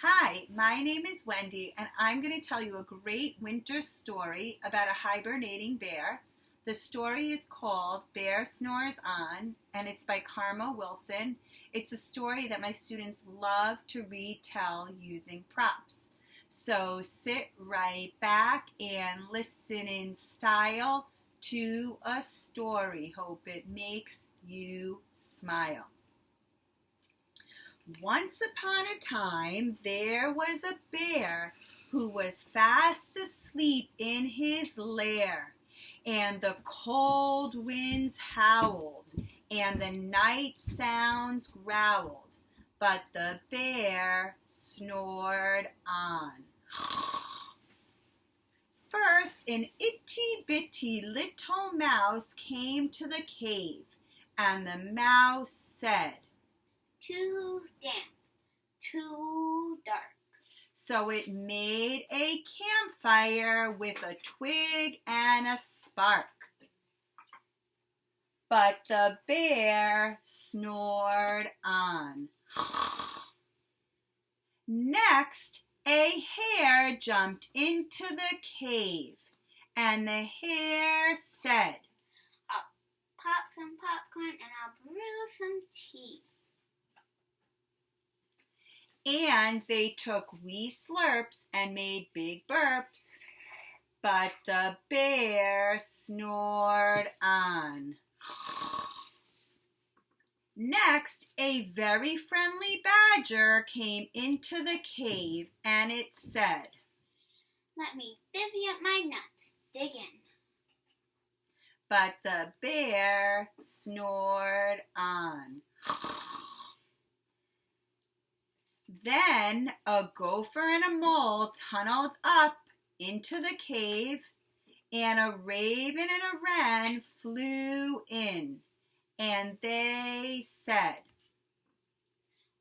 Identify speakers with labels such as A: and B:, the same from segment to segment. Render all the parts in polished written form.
A: Hi, my name is Wendy, and I'm going to tell you a great winter story about a hibernating bear. The story is called Bear Snores On, and it's by Karma Wilson. It's a story that my students love to retell using props. So sit right back and listen in style to a story. Hope it makes you smile. Once upon a time, there was a bear who was fast asleep in his lair, and the cold winds howled, and the night sounds growled, but the bear snored on. First, an itty-bitty little mouse came to the cave, and the mouse said,
B: "Too damp, too dark."
A: So it made a campfire with a twig and a spark. But the bear snored on. Next, a hare jumped into the cave, and the hare said,
B: "I'll pop some popcorn and I'll brew some tea."
A: And they took wee slurps and made big burps, but the bear snored on. Next, a very friendly badger came into the cave, and it said,
B: "Let me divvy up my nuts. Dig in."
A: But the bear snored on. Then a gopher and a mole tunneled up into the cave, and a raven and a wren flew in, and they said,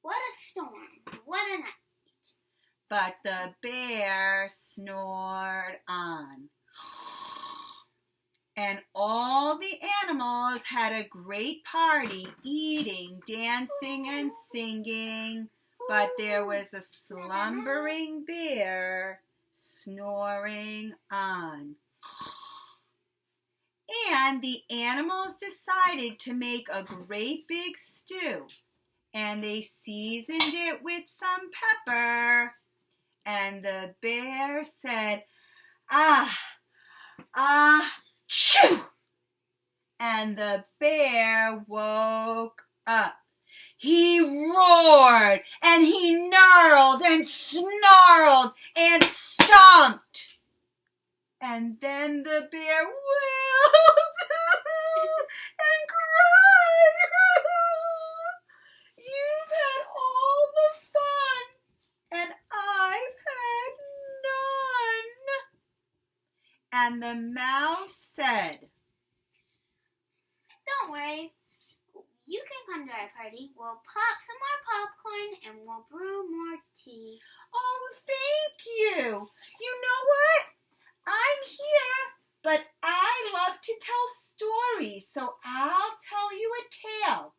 B: "What a storm, what a night."
A: But the bear snored on. And all the animals had a great party, eating, dancing, and singing. But there was a slumbering bear snoring on. And the animals decided to make a great big stew. And they seasoned it with some pepper. And the bear said, "Ah, chew!" And the bear woke up. He roared, and he gnarled, and snarled, and stomped. And then the bear wailed and cried, "You've had all the fun, and I've had none." And the mouse said,
B: "Don't worry. You can come to our party. We'll pop some more popcorn and we'll brew more tea."
A: "Oh, thank you. You know what? I'm here, but I love to tell stories, so I'll tell you a tale.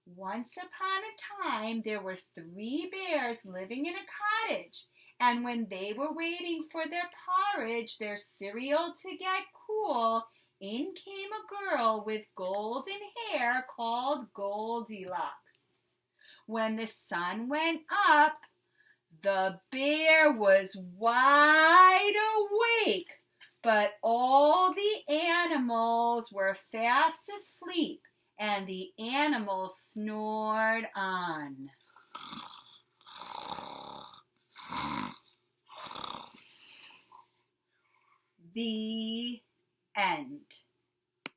A: Once upon a time, there were 3 bears living in a cottage, and when they were waiting for their porridge, their cereal to get cool, in came a girl with golden hair called Goldilocks. When the sun went up, the bear was wide awake, but all the animals were fast asleep, and the animals snored on. The